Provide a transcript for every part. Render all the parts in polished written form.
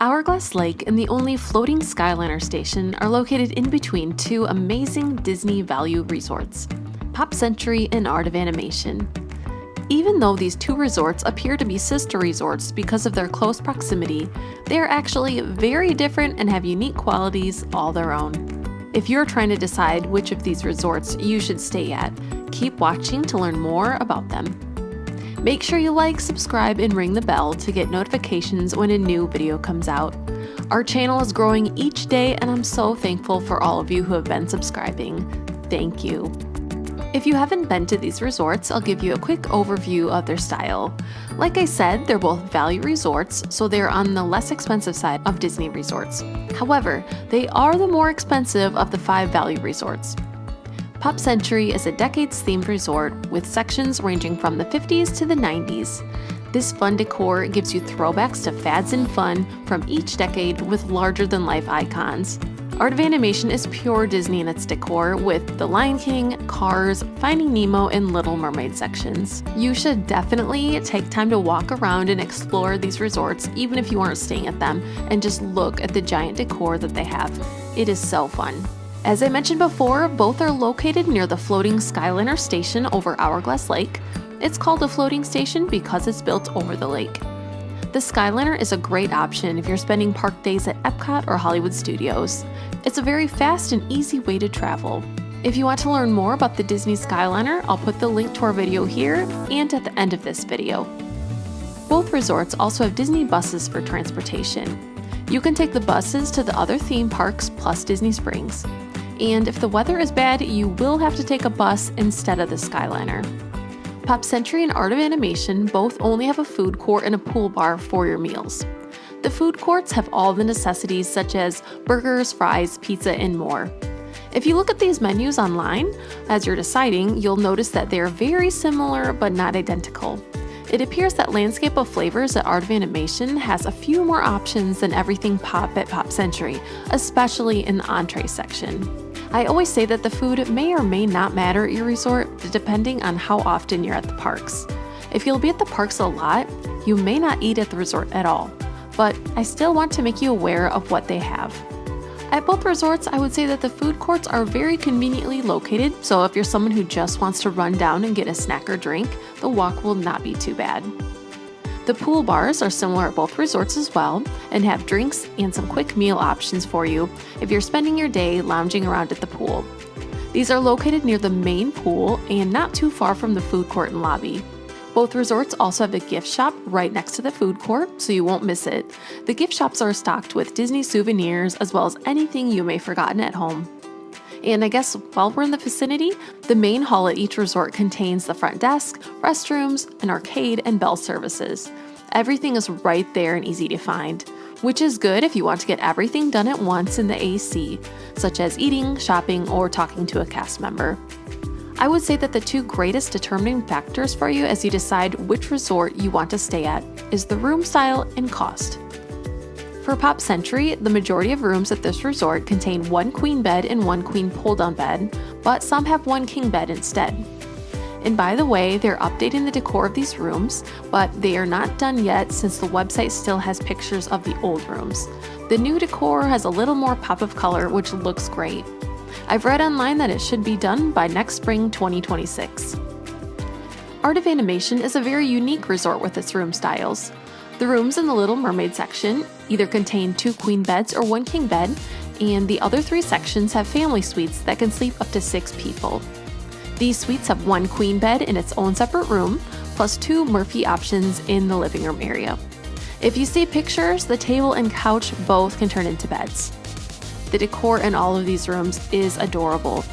Hourglass Lake and the only floating skyliner station are located in between two amazing Disney value resorts, Pop Century and Art of Animation. Even though these two resorts appear to be sister resorts because of their close proximity, they are actually very different and have unique qualities all their own. If you're trying to decide which of these resorts you should stay at, keep watching to learn more about them. Make sure you like, subscribe, and ring the bell to get notifications when a new video comes out. Our channel is growing each day, and I'm so thankful for all of you who have been subscribing. Thank you. If you haven't been to these resorts, I'll give you a quick overview of their style. Like I said, they're both value resorts, so they're on the less expensive side of Disney resorts. However, they are the more expensive of the 5 value resorts. Pop Century is a decades-themed resort with sections ranging from the 50s to the 90s. This fun decor gives you throwbacks to fads and fun from each decade with larger-than-life icons. Art of Animation is pure Disney in its decor with The Lion King, Cars, Finding Nemo, and Little Mermaid sections. You should definitely take time to walk around and explore these resorts even if you aren't staying at them, and just look at the giant decor that they have. It is so fun. As I mentioned before, both are located near the floating skyliner station over Hourglass Lake. It's called a floating station because it's built over the lake. The skyliner is a great option if you're spending park days at Epcot or Hollywood Studios. It's a very fast and easy way to travel. If you want to learn more about the Disney Skyliner, I'll put the link to our video here and at the end of this video. Both resorts also have Disney buses for transportation. You can take the buses to the other theme parks plus Disney Springs. And if the weather is bad, you will have to take a bus instead of the Skyliner. Pop Century and Art of Animation both only have a food court and a pool bar for your meals. The food courts have all the necessities such as burgers, fries, pizza, and more. If you look at these menus online, as you're deciding, you'll notice that they are very similar but not identical. It appears that Landscape of Flavors at Art of Animation has a few more options than everything pop at Pop Century, especially in the entree section. I always say that the food may or may not matter at your resort, depending on how often you're at the parks. If you'll be at the parks a lot, you may not eat at the resort at all, but I still want to make you aware of what they have. At both resorts, I would say that the food courts are very conveniently located, so if you're someone who just wants to run down and get a snack or drink, the walk will not be too bad. The pool bars are similar at both resorts as well and have drinks and some quick meal options for you if you're spending your day lounging around at the pool. These are located near the main pool and not too far from the food court and lobby. Both resorts also have a gift shop right next to the food court, so you won't miss it. The gift shops are stocked with Disney souvenirs as well as anything you may have forgotten at home. And I guess while we're in the vicinity, the main hall at each resort contains the front desk, restrooms, an arcade, and bell services. Everything is right there and easy to find, which is good if you want to get everything done at once in the AC, such as eating, shopping, or talking to a cast member. I would say that the two greatest determining factors for you as you decide which resort you want to stay at is the room style and cost. For Pop Century, the majority of rooms at this resort contain 1 queen bed and 1 queen pull-down bed, but some have 1 king bed instead. And by the way, they're updating the decor of these rooms, but they are not done yet since the website still has pictures of the old rooms. The new decor has a little more pop of color, which looks great. I've read online that it should be done by next spring 2026. Art of Animation is a very unique resort with its room styles. The rooms in the Little Mermaid section either contain 2 queen beds or 1 king bed, and the other 3 sections have family suites that can sleep up to 6 people. These suites have 1 queen bed in its own separate room, plus 2 Murphy options in the living room area. If you see pictures, the table and couch both can turn into beds. The decor in all of these rooms is adorable.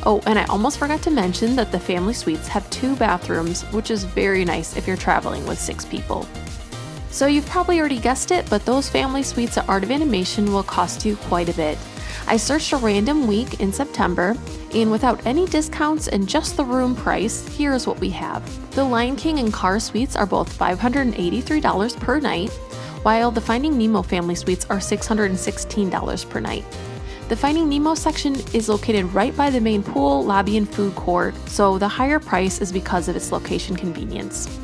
Oh, and I almost forgot to mention that the family suites have 2 bathrooms, which is very nice if you're traveling with 6 people. So you've probably already guessed it, but those family suites at Art of Animation will cost you quite a bit. I searched a random week in September, and without any discounts and just the room price, here's what we have. The Lion King and Cars suites are both $583 per night, while the Finding Nemo family suites are $616 per night. The Finding Nemo section is located right by the main pool, lobby, and food court, so the higher price is because of its location convenience.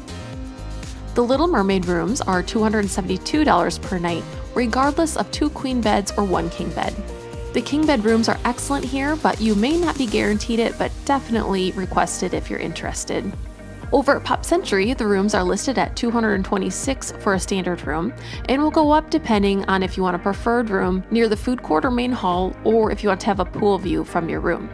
The Little Mermaid rooms are $272 per night, regardless of 2 queen beds or 1 king bed. The king bed rooms are excellent here, but you may not be guaranteed it, but definitely requested if you're interested. Over at Pop Century, the rooms are listed at $226 for a standard room, and will go up depending on if you want a preferred room near the food court or main hall, or if you want to have a pool view from your room.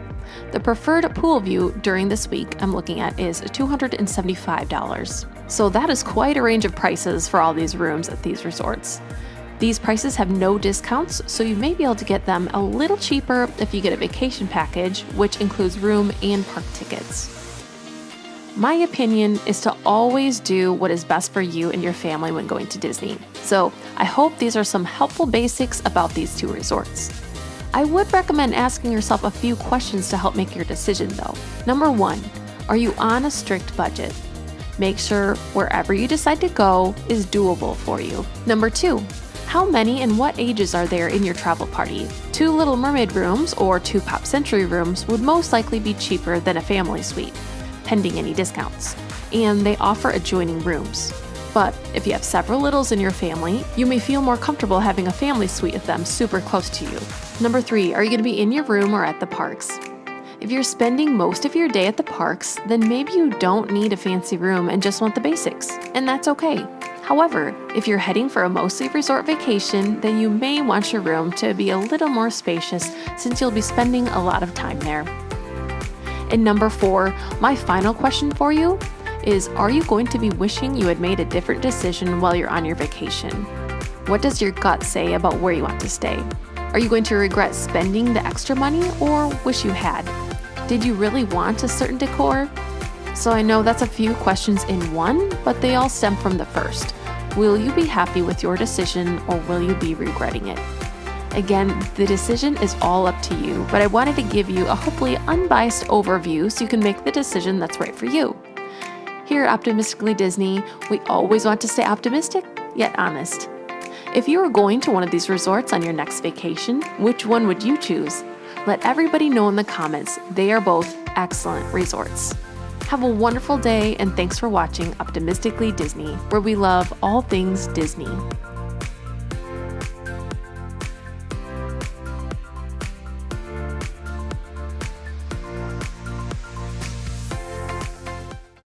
The preferred pool view during this week I'm looking at is $275. So that is quite a range of prices for all these rooms at these resorts. These prices have no discounts, so you may be able to get them a little cheaper if you get a vacation package, which includes room and park tickets. My opinion is to always do what is best for you and your family when going to Disney. So I hope these are some helpful basics about these 2 resorts. I would recommend asking yourself a few questions to help make your decision though. Number 1, are you on a strict budget? Make sure wherever you decide to go is doable for you. Number 2, how many and what ages are there in your travel party? 2 Little Mermaid rooms or 2 Pop Century rooms would most likely be cheaper than a family suite, pending any discounts, and they offer adjoining rooms. But if you have several littles in your family, you may feel more comfortable having a family suite with them super close to you. Number 3, are you going to be in your room or at the parks? If you're spending most of your day at the parks, then maybe you don't need a fancy room and just want the basics, and that's okay. However, if you're heading for a mostly resort vacation, then you may want your room to be a little more spacious since you'll be spending a lot of time there. And number 4, my final question for you is, are you going to be wishing you had made a different decision while you're on your vacation? What does your gut say about where you want to stay? Are you going to regret spending the extra money or wish you had? Did you really want a certain decor? So I know that's a few questions in one, but they all stem from the first. Will you be happy with your decision or will you be regretting it? Again, the decision is all up to you, but I wanted to give you a hopefully unbiased overview so you can make the decision that's right for you. Here at Optimistically Disney, we always want to stay optimistic, yet honest. If you were going to one of these resorts on your next vacation, which one would you choose? Let everybody know in the comments. They are both excellent resorts. Have a wonderful day, and thanks for watching Optimistically Disney, where we love all things Disney.